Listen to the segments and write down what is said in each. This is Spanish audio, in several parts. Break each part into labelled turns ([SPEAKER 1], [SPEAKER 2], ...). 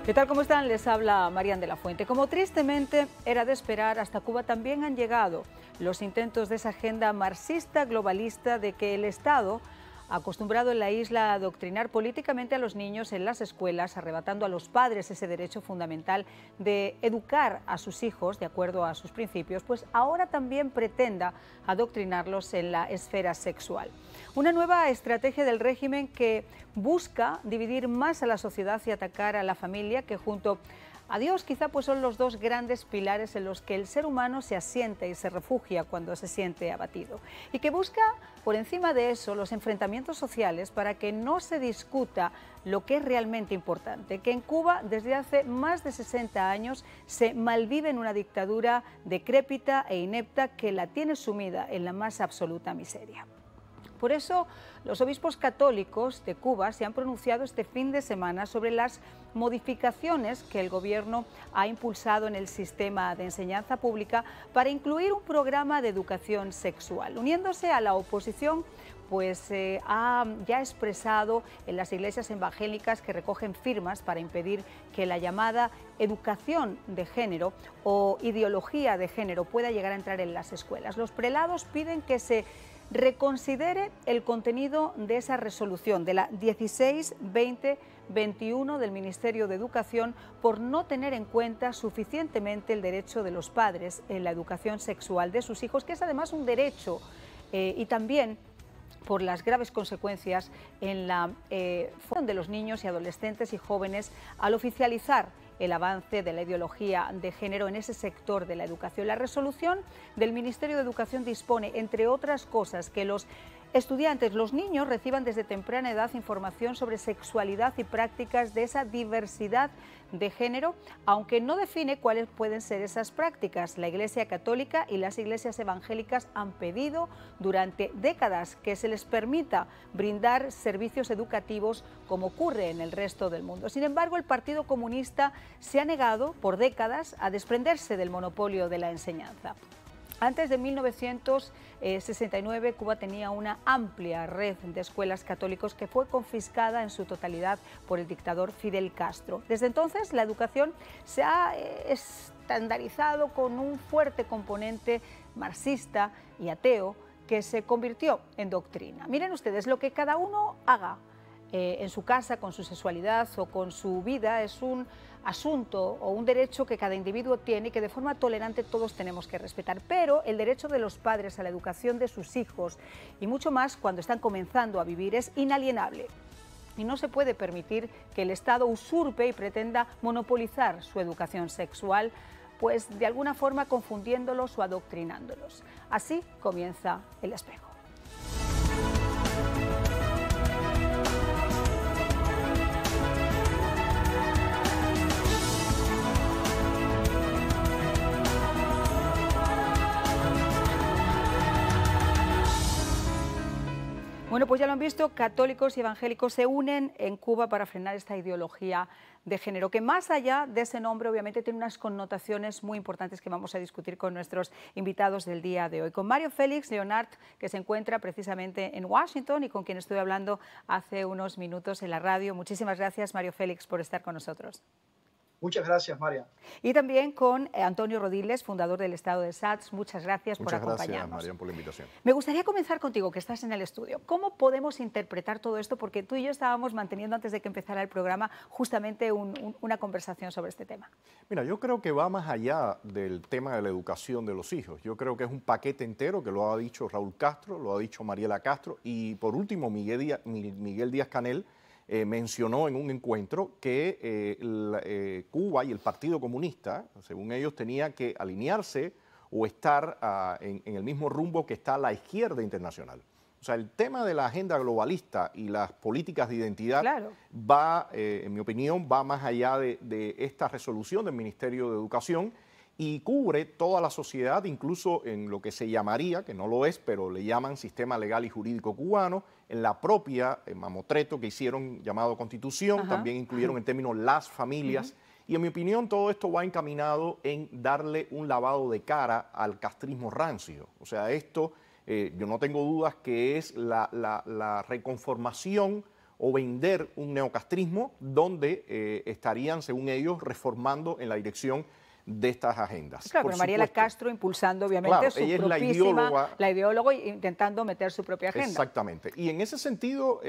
[SPEAKER 1] ¿Qué tal? ¿Cómo están? Les habla Marian de la Fuente. Como tristemente era de esperar, hasta Cuba también han llegado los intentos de esa agenda marxista globalista de que el Estado, acostumbrado en la isla a adoctrinar políticamente a los niños en las escuelas, arrebatando a los padres ese derecho fundamental de educar a sus hijos de acuerdo a sus principios, pues ahora también pretenda adoctrinarlos en la esfera sexual. Una nueva estrategia del régimen que busca dividir más a la sociedad y atacar a la familia, que junto a Dios quizá pues son los dos grandes pilares en los que el ser humano se asienta y se refugia cuando se siente abatido. Y que busca por encima de eso los enfrentamientos sociales para que no se discuta lo que es realmente importante, que en Cuba desde hace más de 60 años se malvive en una dictadura decrépita e inepta que la tiene sumida en la más absoluta miseria. Por eso, los obispos católicos de Cuba se han pronunciado este fin de semana sobre las modificaciones que el gobierno ha impulsado en el sistema de enseñanza pública para incluir un programa de educación sexual. Uniéndose a la oposición, pues ha ya expresado en las iglesias evangélicas que recogen firmas para impedir que la llamada educación de género o ideología de género pueda llegar a entrar en las escuelas. Los prelados piden que se reconsidere el contenido de esa resolución, de la 16-20-21 del Ministerio de Educación, por no tener en cuenta suficientemente el derecho de los padres en la educación sexual de sus hijos, que es además un derecho, y también por las graves consecuencias en la formación de los niños y adolescentes y jóvenes al oficializar el avance de la ideología de género en ese sector de la educación. La resolución del Ministerio de Educación dispone, entre otras cosas, que los estudiantes, los niños, reciban desde temprana edad información sobre sexualidad y prácticas de esa diversidad de género, aunque no define cuáles pueden ser esas prácticas. La Iglesia Católica y las iglesias evangélicas han pedido durante décadas que se les permita brindar servicios educativos como ocurre en el resto del mundo. Sin embargo, el Partido Comunista se ha negado por décadas a desprenderse del monopolio de la enseñanza. Antes de 1969, Cuba tenía una amplia red de escuelas católicas que fue confiscada en su totalidad por el dictador Fidel Castro. Desde entonces, la educación se ha estandarizado con un fuerte componente marxista y ateo que se convirtió en doctrina. Miren ustedes, lo que cada uno haga en su casa, con su sexualidad o con su vida, es un asunto o un derecho que cada individuo tiene y que de forma tolerante todos tenemos que respetar. Pero el derecho de los padres a la educación de sus hijos, y mucho más cuando están comenzando a vivir, es inalienable. Y no se puede permitir que el Estado usurpe y pretenda monopolizar su educación sexual, pues de alguna forma confundiéndolos o adoctrinándolos. Así comienza El Espejo. Bueno, pues ya lo han visto, católicos y evangélicos se unen en Cuba para frenar esta ideología de género, que más allá de ese nombre obviamente tiene unas connotaciones muy importantes que vamos a discutir con nuestros invitados del día de hoy. Con Mario Félix Leonard, que se encuentra precisamente en Washington y con quien estuve hablando hace unos minutos en la radio. Muchísimas gracias, Mario Félix, por estar con nosotros.
[SPEAKER 2] Muchas gracias, María.
[SPEAKER 1] Y también con Antonio Rodiles, fundador del Estado de SATS. Muchas gracias por acompañarnos.
[SPEAKER 3] Muchas gracias, Marian, por la invitación.
[SPEAKER 1] Me gustaría comenzar contigo, que estás en el estudio. ¿Cómo podemos interpretar todo esto? Porque tú y yo estábamos manteniendo, antes de que empezara el programa, justamente una conversación sobre este tema.
[SPEAKER 3] Mira, yo creo que va más allá del tema de la educación de los hijos. Yo creo que es un paquete entero, que lo ha dicho Raúl Castro, lo ha dicho Mariela Castro, y por último Miguel Díaz-Canel mencionó en un encuentro que Cuba y el Partido Comunista, según ellos, tenía que alinearse o estar en el mismo rumbo que está la izquierda internacional. O sea, el tema de la agenda globalista y las políticas de identidad va, en mi opinión, va más allá de esta resolución del Ministerio de Educación y cubre toda la sociedad, incluso en lo que se llamaría, que no lo es, pero le llaman sistema legal y jurídico cubano, en la propia mamotreto que hicieron llamado Constitución, también incluyeron el término las familias, y en mi opinión todo esto va encaminado en darle un lavado de cara al castrismo rancio. O sea, esto yo no tengo dudas que es la reconformación o vender un neocastrismo donde estarían, según ellos, reformando en la dirección de estas agendas.
[SPEAKER 1] Claro, pero Mariela Castro impulsando obviamente
[SPEAKER 3] claro,
[SPEAKER 1] su
[SPEAKER 3] ella es
[SPEAKER 1] propísima, la ideóloga, intentando meter su propia agenda.
[SPEAKER 3] Exactamente. Y en ese sentido,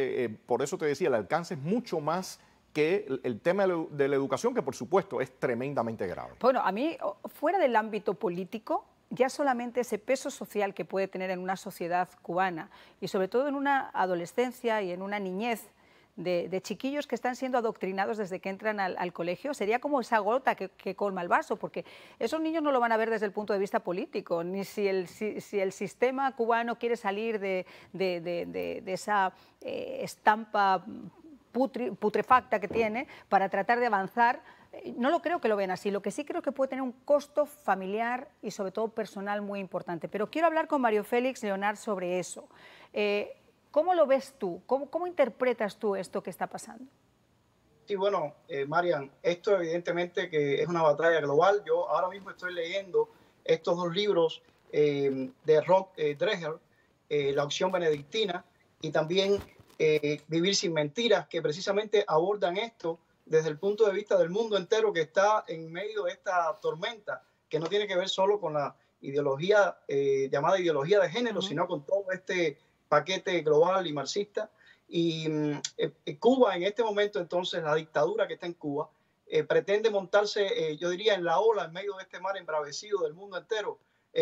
[SPEAKER 3] por eso te decía, el alcance es mucho más que el tema de la educación, que por supuesto es tremendamente grave.
[SPEAKER 1] Bueno, a mí, fuera del ámbito político, ya solamente ese peso social que puede tener en una sociedad cubana y sobre todo en una adolescencia y en una niñez de chiquillos que están siendo adoctrinados desde que entran al colegio, sería como esa gota que colma el vaso, porque esos niños no lo van a ver desde el punto de vista político, ni si el sistema cubano quiere salir de esa estampa putrefacta que tiene para tratar de avanzar. No lo creo que lo vean así, lo que sí creo que puede tener un costo familiar y sobre todo personal muy importante. Pero quiero hablar con Mario Félix Leonard sobre eso. ¿Cómo lo ves tú? ¿Cómo interpretas tú esto que está pasando?
[SPEAKER 2] Sí, bueno, Marian, esto evidentemente que es una batalla global. Yo ahora mismo estoy leyendo estos dos libros de Rob Dreher, La opción benedictina, y también Vivir sin mentiras, que precisamente abordan esto desde el punto de vista del mundo entero que está en medio de esta tormenta, que no tiene que ver solo con la ideología llamada ideología de género, sino con todo este paquete global y marxista. Y Cuba en este momento, entonces, la dictadura que está en Cuba, pretende montarse, yo diría, en la ola, en medio de este mar embravecido del mundo entero,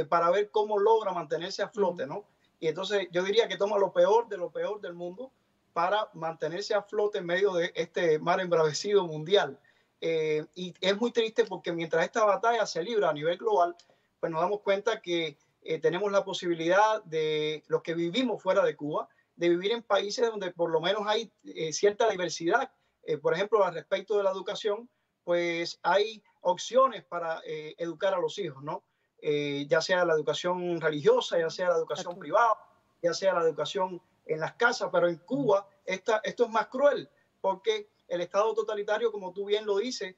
[SPEAKER 2] para ver cómo logra mantenerse a flote, ¿no? Y entonces yo diría que toma lo peor del mundo para mantenerse a flote en medio de este mar embravecido mundial. Y es muy triste porque mientras esta batalla se libra a nivel global, pues nos damos cuenta que tenemos la posibilidad de los que vivimos fuera de Cuba, de vivir en países donde por lo menos hay cierta diversidad. Por ejemplo, al respecto de la educación, pues hay opciones para educar a los hijos, ¿no? Ya sea la educación religiosa, ya sea la educación privada, ya sea la educación en las casas, pero en Cuba esto es más cruel, porque el Estado totalitario, como tú bien lo dices,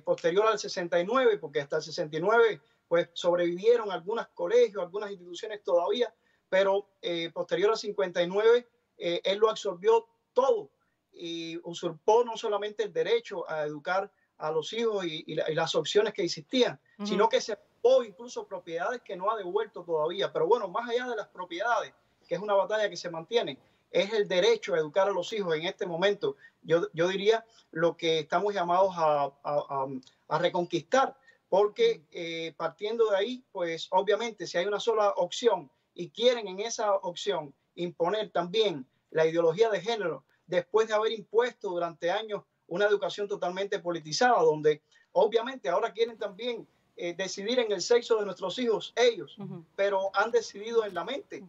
[SPEAKER 2] posterior al 69, porque hasta el 69 pues sobrevivieron algunos colegios, algunas instituciones todavía, pero posterior al 59 él lo absorbió todo y usurpó no solamente el derecho a educar a los hijos y las opciones que existían, sino que se robó incluso propiedades que no ha devuelto todavía. Pero bueno, más allá de las propiedades, que es una batalla que se mantiene, es el derecho a educar a los hijos en este momento. Yo diría lo que estamos llamados a reconquistar, porque partiendo de ahí, pues obviamente si hay una sola opción y quieren en esa opción imponer también la ideología de género, después de haber impuesto durante años una educación totalmente politizada, donde obviamente ahora quieren también decidir en el sexo de nuestros hijos ellos, pero han decidido en la mente.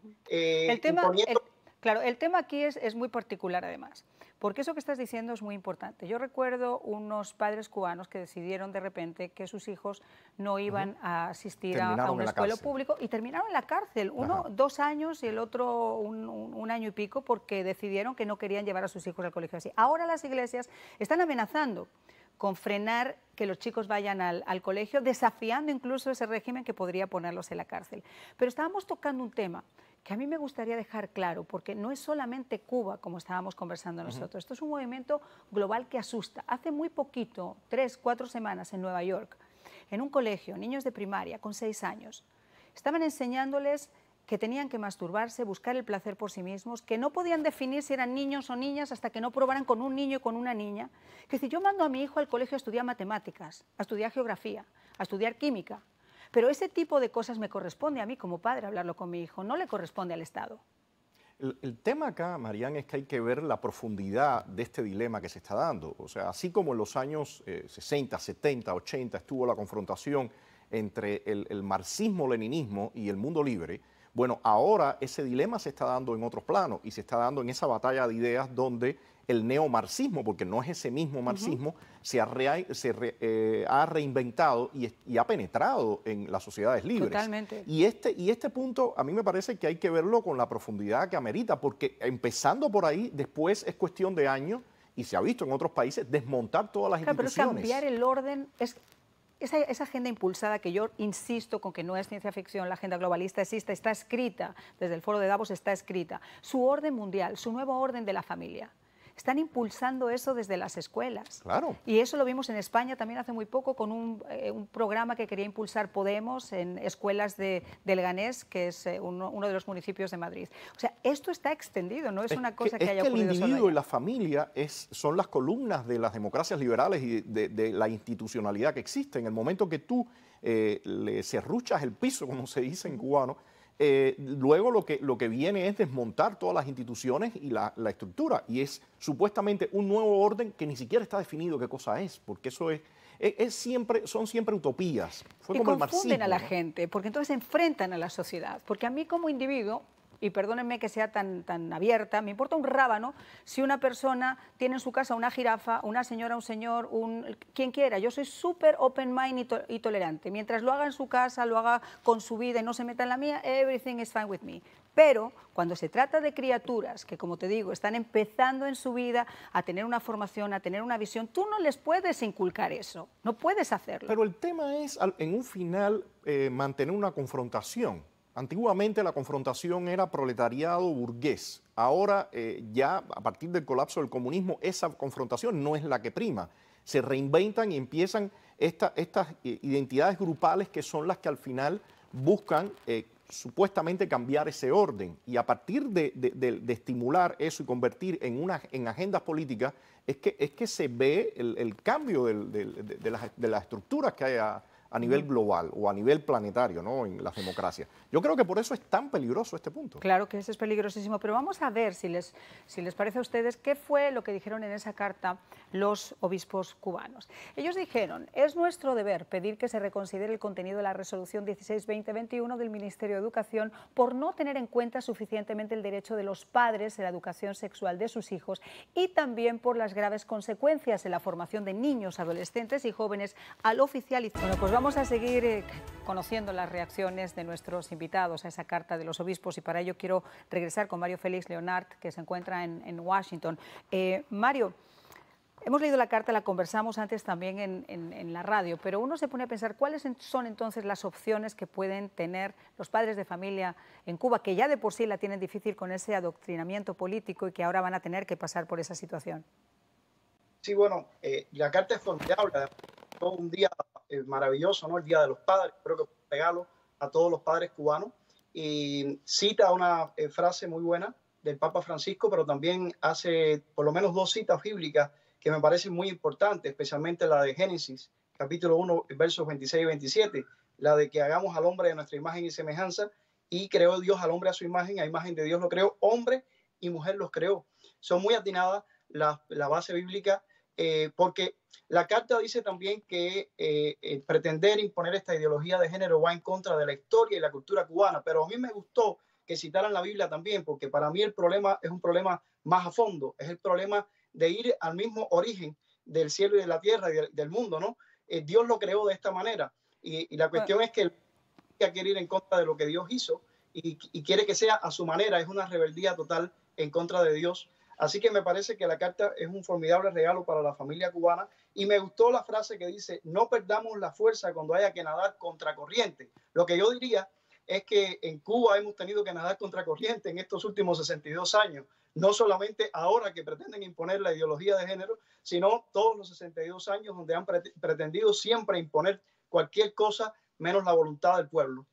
[SPEAKER 1] Claro, el tema aquí es muy particular además, porque eso que estás diciendo es muy importante. Yo recuerdo unos padres cubanos que decidieron de repente que sus hijos no iban a asistir a una escuela pública y terminaron en la cárcel, uno 2 años y el otro un año y pico, porque decidieron que no querían llevar a sus hijos al colegio así. Ahora las iglesias están amenazando con frenar que los chicos vayan al colegio, desafiando incluso ese régimen que podría ponerlos en la cárcel. Pero estábamos tocando un tema que a mí me gustaría dejar claro, porque no es solamente Cuba, como estábamos conversando nosotros. Esto es un movimiento global que asusta. Hace muy poquito, 3, 4 semanas en Nueva York, en un colegio, niños de primaria con 6 años, estaban enseñándoles que tenían que masturbarse, buscar el placer por sí mismos, que no podían definir si eran niños o niñas hasta que no probaran con un niño y con una niña. Que si yo mando a mi hijo al colegio a estudiar matemáticas, a estudiar geografía, a estudiar química, pero ese tipo de cosas me corresponde a mí como padre hablarlo con mi hijo, no le corresponde al Estado.
[SPEAKER 3] El tema acá, Marian, es que hay que ver la profundidad de este dilema que se está dando. O sea, así como en los años 60, 70, 80 estuvo la confrontación entre el marxismo-leninismo y el mundo libre, bueno, ahora ese dilema se está dando en otros planos y se está dando en esa batalla de ideas donde el neomarxismo, porque no es ese mismo marxismo, se ha reinventado y ha penetrado en las sociedades libres.
[SPEAKER 1] Totalmente.
[SPEAKER 3] Y este punto a mí me parece que hay que verlo con la profundidad que amerita, porque empezando por ahí, después es cuestión de años, y se ha visto en otros países, desmontar todas las instituciones.
[SPEAKER 1] Pero cambiar el orden esa agenda impulsada, que yo insisto con que no es ciencia ficción, la agenda globalista existe, está escrita, desde el foro de Davos está escrita, su orden mundial, su nuevo orden de la familia. están impulsando eso desde las escuelas.
[SPEAKER 3] Claro.
[SPEAKER 1] Y eso lo vimos en España también hace muy poco con un programa que quería impulsar Podemos en escuelas de Leganés, que es uno de los municipios de Madrid. O sea, esto está extendido, no es una cosa que haya ocurrido solo
[SPEAKER 3] el individuo
[SPEAKER 1] allá.
[SPEAKER 3] y la familia son las columnas de las democracias liberales y de la institucionalidad que existe. En el momento que tú le serruchas el piso, como se dice en cubano, luego lo que viene es desmontar todas las instituciones y la estructura. Y es supuestamente un nuevo orden que ni siquiera está definido qué cosa es, porque eso son siempre utopías. Fue como el marxismo,
[SPEAKER 1] confunden a la
[SPEAKER 3] ¿no?
[SPEAKER 1] gente, porque entonces enfrentan a la sociedad. Porque a mí como individuo, y perdónenme que sea tan abierta, me importa un rábano si una persona tiene en su casa una jirafa, una señora, un señor, quien quiera. Yo soy súper open mind y tolerante. Mientras lo haga en su casa, lo haga con su vida y no se meta en la mía, everything is fine with me. Pero cuando se trata de criaturas que, como te digo, están empezando en su vida a tener una formación, a tener una visión, tú no les puedes inculcar eso, no puedes hacerlo.
[SPEAKER 3] Pero el tema es, en un final, mantener una confrontación. Antiguamente la confrontación era proletariado burgués. Ahora, ya a partir del colapso del comunismo, esa confrontación no es la que prima. Se reinventan y empiezan estas identidades grupales que son las que al final buscan supuestamente cambiar ese orden. Y a partir de estimular eso y convertir en agendas políticas, es que se ve el cambio de las estructuras que hay a nivel global o a nivel planetario, ¿no?, en las democracias. Yo creo que por eso es tan peligroso este punto.
[SPEAKER 1] Claro que eso es peligrosísimo, pero vamos a ver si les parece a ustedes qué fue lo que dijeron en esa carta los obispos cubanos. Ellos dijeron: es nuestro deber pedir que se reconsidere el contenido de la resolución 16-2021 del Ministerio de Educación por no tener en cuenta suficientemente el derecho de los padres en la educación sexual de sus hijos y también por las graves consecuencias en la formación de niños, adolescentes y jóvenes al oficializar. Bueno, pues vamos a seguir conociendo las reacciones de nuestros invitados a esa carta de los obispos y para ello quiero regresar con Mario Félix Leonard, que se encuentra en Washington. Mario, hemos leído la carta, la conversamos antes también en la radio, pero uno se pone a pensar cuáles son entonces las opciones que pueden tener los padres de familia en Cuba, que ya de por sí la tienen difícil con ese adoctrinamiento político y que ahora van a tener que pasar por esa situación.
[SPEAKER 2] Sí, bueno, la carta es formidable. Todo un día maravilloso, ¿no? El Día de los Padres, creo que es un regalo a todos los padres cubanos. Y cita una frase muy buena del Papa Francisco, pero también hace por lo menos dos citas bíblicas que me parecen muy importantes, especialmente la de Génesis, capítulo 1, versos 26 y 27, la de que hagamos al hombre de nuestra imagen y semejanza, y creó Dios al hombre a imagen de Dios lo creó, hombre y mujer los creó. Son muy atinadas la base bíblica, porque la carta dice también que pretender imponer esta ideología de género va en contra de la historia y la cultura cubana, pero a mí me gustó que citaran la Biblia también, porque para mí el problema es un problema más a fondo, es el problema de ir al mismo origen del cielo y de la tierra y del mundo, ¿no? Dios lo creó de esta manera y la cuestión es que él quiere ir en contra de lo que Dios hizo y quiere que sea a su manera, es una rebeldía total en contra de Dios. Así que me parece que la carta es un formidable regalo para la familia cubana y me gustó la frase que dice: no perdamos la fuerza cuando haya que nadar contracorriente. Lo que yo diría es que en Cuba hemos tenido que nadar contracorriente en estos últimos 62 años, no solamente ahora que pretenden imponer la ideología de género, sino todos los 62 años donde han pretendido siempre imponer cualquier cosa menos la voluntad del pueblo.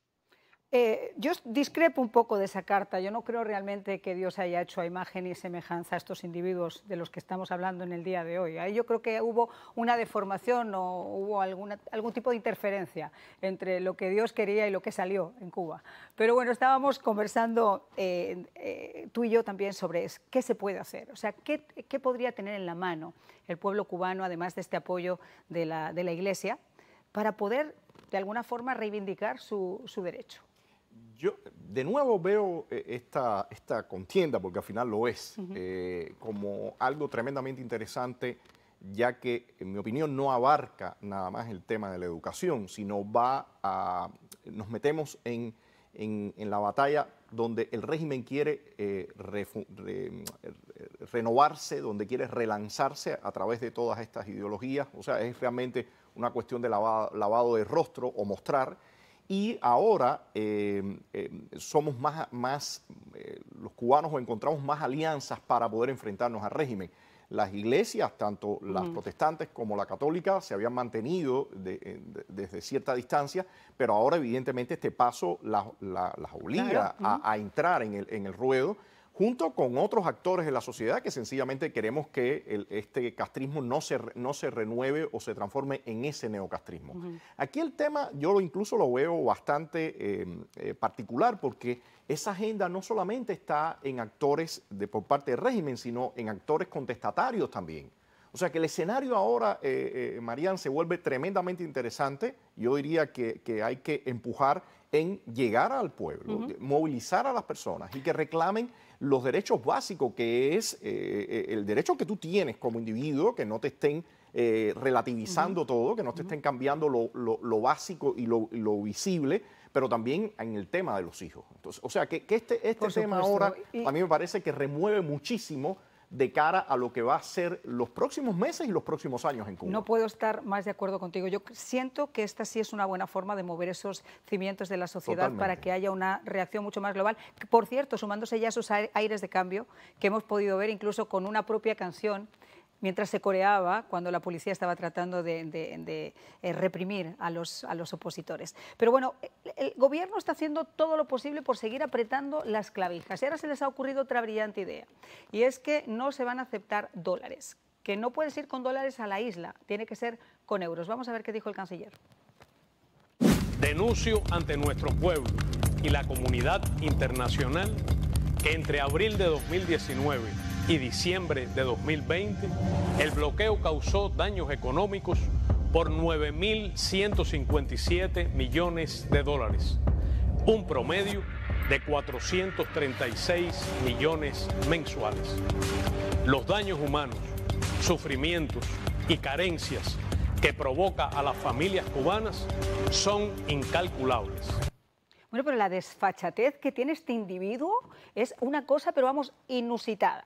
[SPEAKER 1] Yo discrepo un poco de esa carta. Yo no creo realmente que Dios haya hecho a imagen y semejanza a estos individuos de los que estamos hablando en el día de hoy. Ahí yo creo que hubo una deformación o hubo algún tipo de interferencia entre lo que Dios quería y lo que salió en Cuba. Pero bueno, estábamos conversando tú y yo también sobre qué se puede hacer. O sea, qué podría tener en la mano el pueblo cubano, además de este apoyo de la Iglesia, para poder de alguna forma reivindicar su derecho.
[SPEAKER 3] Yo de nuevo veo esta contienda, porque al final lo es, como algo tremendamente interesante, ya que en mi opinión no abarca nada más el tema de la educación, sino nos metemos en la batalla donde el régimen quiere renovarse, donde quiere relanzarse a través de todas estas ideologías. O sea, es realmente una cuestión de lavado de rostro o mostrar. Y ahora somos los cubanos encontramos más alianzas para poder enfrentarnos al régimen. las iglesias, tanto las protestantes como la católica, se habían mantenido desde cierta distancia, pero ahora evidentemente este paso las obliga a entrar en el ruedo, junto con otros actores de la sociedad que sencillamente queremos que este castrismo no se renueve o se transforme en ese neocastrismo. Aquí el tema yo incluso lo veo bastante particular, porque esa agenda no solamente está en actores por parte del régimen, sino en actores contestatarios también. O sea que el escenario ahora, Marian, se vuelve tremendamente interesante. Yo diría que hay que empujar en llegar al pueblo, movilizar a las personas y que reclamen los derechos básicos, que es el derecho que tú tienes como individuo, que no te estén relativizando todo, que no te estén cambiando lo básico y lo visible, pero también en el tema de los hijos. Entonces, o sea que este tema ahora a mí me parece que remueve muchísimo de cara a lo que va a ser los próximos meses y los próximos años en Cuba.
[SPEAKER 1] No puedo estar más de acuerdo contigo. Yo siento que esta sí es una buena forma de mover esos cimientos de la sociedad. Totalmente. Para que haya una reacción mucho más global. Por cierto, sumándose ya a esos aires de cambio que hemos podido ver incluso con una propia canción, mientras se coreaba cuando la policía estaba tratando de reprimir a los opositores. Pero bueno, el gobierno está haciendo todo lo posible por seguir apretando las clavijas. Y ahora se les ha ocurrido otra brillante idea, y es que no se van a aceptar dólares, que no puedes ir con dólares a la isla, tiene que ser con euros. Vamos a ver qué dijo el canciller.
[SPEAKER 4] Denuncio ante nuestro pueblo y la comunidad internacional que entre abril de 2019 y diciembre de 2020, el bloqueo causó daños económicos por 9.157 millones de dólares, un promedio de 436 millones mensuales. Los daños humanos, sufrimientos y carencias que provoca a las familias cubanas son incalculables.
[SPEAKER 1] Bueno, pero la desfachatez que tiene este individuo es una cosa, pero vamos, inusitada.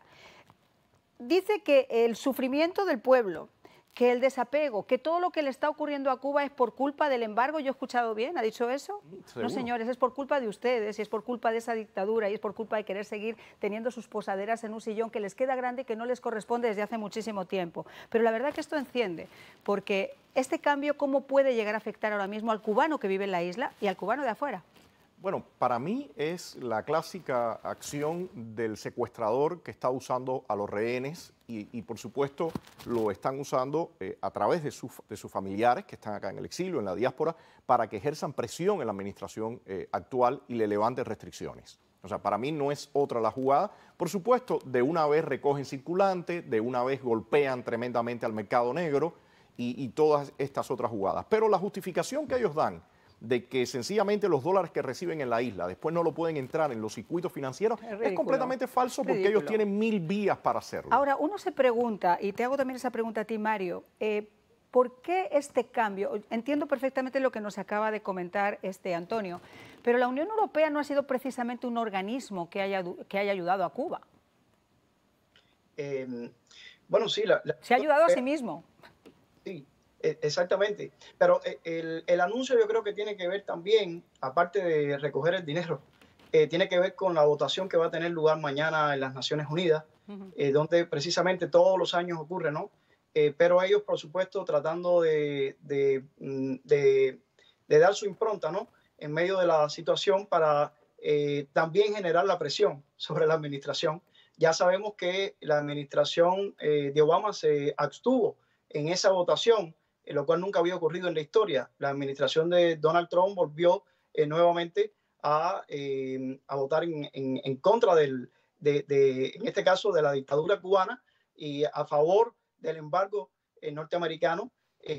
[SPEAKER 1] Dice que el sufrimiento del pueblo, que el desapego, que todo lo que le está ocurriendo a Cuba es por culpa del embargo. ¿Yo he escuchado bien? ¿Ha dicho eso? ¿Seguro? No, señores, es por culpa de ustedes, y es por culpa de esa dictadura, y es por culpa de querer seguir teniendo sus posaderas en un sillón que les queda grande y que no les corresponde desde hace muchísimo tiempo. Pero la verdad que esto enciende, porque este cambio, ¿cómo puede llegar a afectar ahora mismo al cubano que vive en la isla y al cubano de afuera?
[SPEAKER 3] Bueno, para mí es la clásica acción del secuestrador que está usando a los rehenes y por supuesto lo están usando a través de sus familiares que están acá en el exilio, en la diáspora, para que ejerzan presión en la administración actual y le levanten restricciones. O sea, para mí no es otra la jugada. Por supuesto, de una vez recogen circulante, de una vez golpean tremendamente al mercado negro y todas estas otras jugadas. Pero la justificación que ellos dan de que sencillamente los dólares que reciben en la isla después no lo pueden entrar en los circuitos financieros es completamente falso, porque ellos tienen 1000 vías para hacerlo.
[SPEAKER 1] Ahora, uno se pregunta, y te hago también esa pregunta a ti, Mario, ¿por qué este cambio? Entiendo perfectamente lo que nos acaba de comentar Antonio, pero la Unión Europea no ha sido precisamente un organismo que haya ayudado a Cuba.
[SPEAKER 2] Bueno, sí.
[SPEAKER 1] Se ha ayudado a sí mismo.
[SPEAKER 2] Sí. Exactamente, pero el anuncio yo creo que tiene que ver también, aparte de recoger el dinero, tiene que ver con la votación que va a tener lugar mañana en las Naciones Unidas, donde precisamente todos los años ocurre, ¿no? Pero ellos, por supuesto, tratando de dar su impronta, ¿no?, en medio de la situación para también generar la presión sobre la administración. Ya sabemos que la administración de Obama se abstuvo en esa votación, lo cual nunca había ocurrido en la historia. La administración de Donald Trump volvió nuevamente a votar en contra en este caso, de la dictadura cubana y a favor del embargo norteamericano,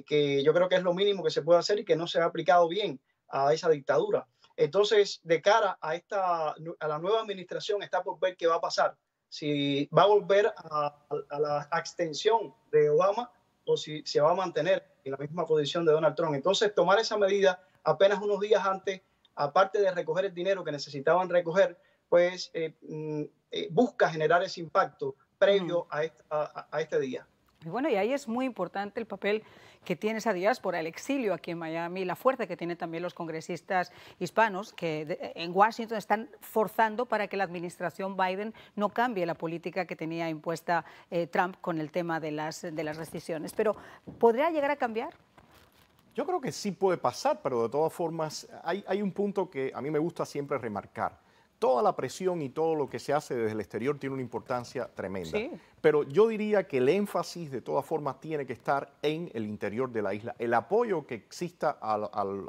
[SPEAKER 2] que yo creo que es lo mínimo que se puede hacer y que no se ha aplicado bien a esa dictadura. Entonces, de cara a la nueva administración, está por ver qué va a pasar. Si va a volver a la abstención de Obama o si se va a mantener en la misma posición de Donald Trump. Entonces, tomar esa medida apenas unos días antes, aparte de recoger el dinero que necesitaban recoger, pues busca generar ese impacto previo a este día.
[SPEAKER 1] Y bueno, y ahí es muy importante el papel que tiene esa diáspora, el exilio aquí en Miami, la fuerza que tienen también los congresistas hispanos que en Washington están forzando para que la administración Biden no cambie la política que tenía impuesta Trump con el tema de las restricciones. Pero ¿podría llegar a cambiar?
[SPEAKER 3] Yo creo que sí puede pasar, pero de todas formas hay un punto que a mí me gusta siempre remarcar. Toda la presión y todo lo que se hace desde el exterior tiene una importancia tremenda. Sí. Pero yo diría que el énfasis de todas formas tiene que estar en el interior de la isla. El apoyo que exista a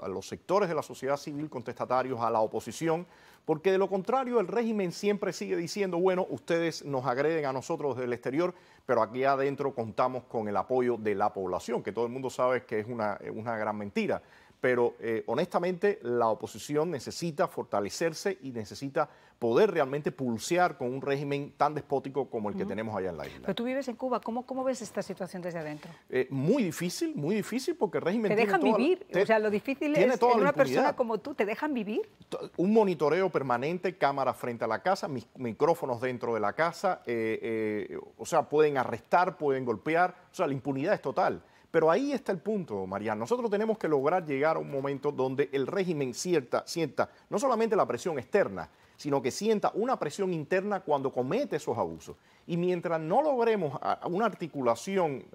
[SPEAKER 3] los sectores de la sociedad civil contestatarios, a la oposición, porque de lo contrario el régimen siempre sigue diciendo, bueno, ustedes nos agreden a nosotros desde el exterior, pero aquí adentro contamos con el apoyo de la población, que todo el mundo sabe que es una gran mentira. Pero honestamente la oposición necesita fortalecerse y necesita poder realmente pulsear con un régimen tan despótico como el que tenemos allá en la isla.
[SPEAKER 1] Pero tú vives en Cuba, ¿cómo ves esta situación desde adentro?
[SPEAKER 3] Muy difícil porque el régimen...
[SPEAKER 1] ¿Te dejan vivir? O sea, lo difícil es en una persona como tú, ¿te dejan vivir?
[SPEAKER 3] Un monitoreo permanente, cámaras frente a la casa, micrófonos dentro de la casa, o sea, pueden arrestar, pueden golpear, o sea, la impunidad es total. Pero ahí está el punto, Mariana. Nosotros tenemos que lograr llegar a un momento donde el régimen sienta no solamente la presión externa, sino que sienta una presión interna cuando comete esos abusos. Y mientras no logremos una articulación,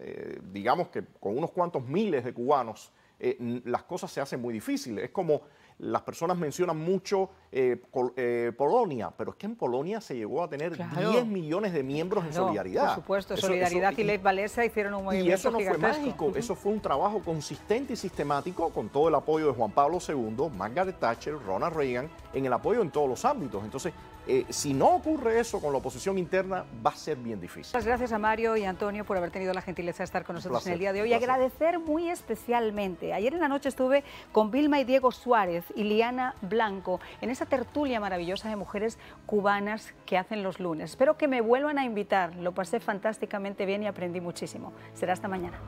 [SPEAKER 3] digamos que con unos cuantos miles de cubanos, las cosas se hacen muy difíciles. Es como las personas mencionan mucho Polonia, pero es que en Polonia se llegó a tener 10 millones de miembros en solidaridad.
[SPEAKER 1] Por supuesto, Solidaridad y Lech Walesa hicieron un movimiento
[SPEAKER 3] y eso no
[SPEAKER 1] gigantesco.
[SPEAKER 3] fue mágico, eso fue un trabajo consistente y sistemático con todo el apoyo de Juan Pablo II, Margaret Thatcher, Ronald Reagan, en el apoyo en todos los ámbitos. Entonces, si no ocurre eso con la oposición interna, va a ser bien difícil.
[SPEAKER 1] Muchas gracias a Mario y Antonio por haber tenido la gentileza de estar con nosotros en el día de hoy. Y agradecer muy especialmente. Ayer en la noche estuve con Vilma y Diego Suárez y Liana Blanco en esa tertulia maravillosa de mujeres cubanas que hacen los lunes. Espero que me vuelvan a invitar. Lo pasé fantásticamente bien y aprendí muchísimo. Será hasta mañana.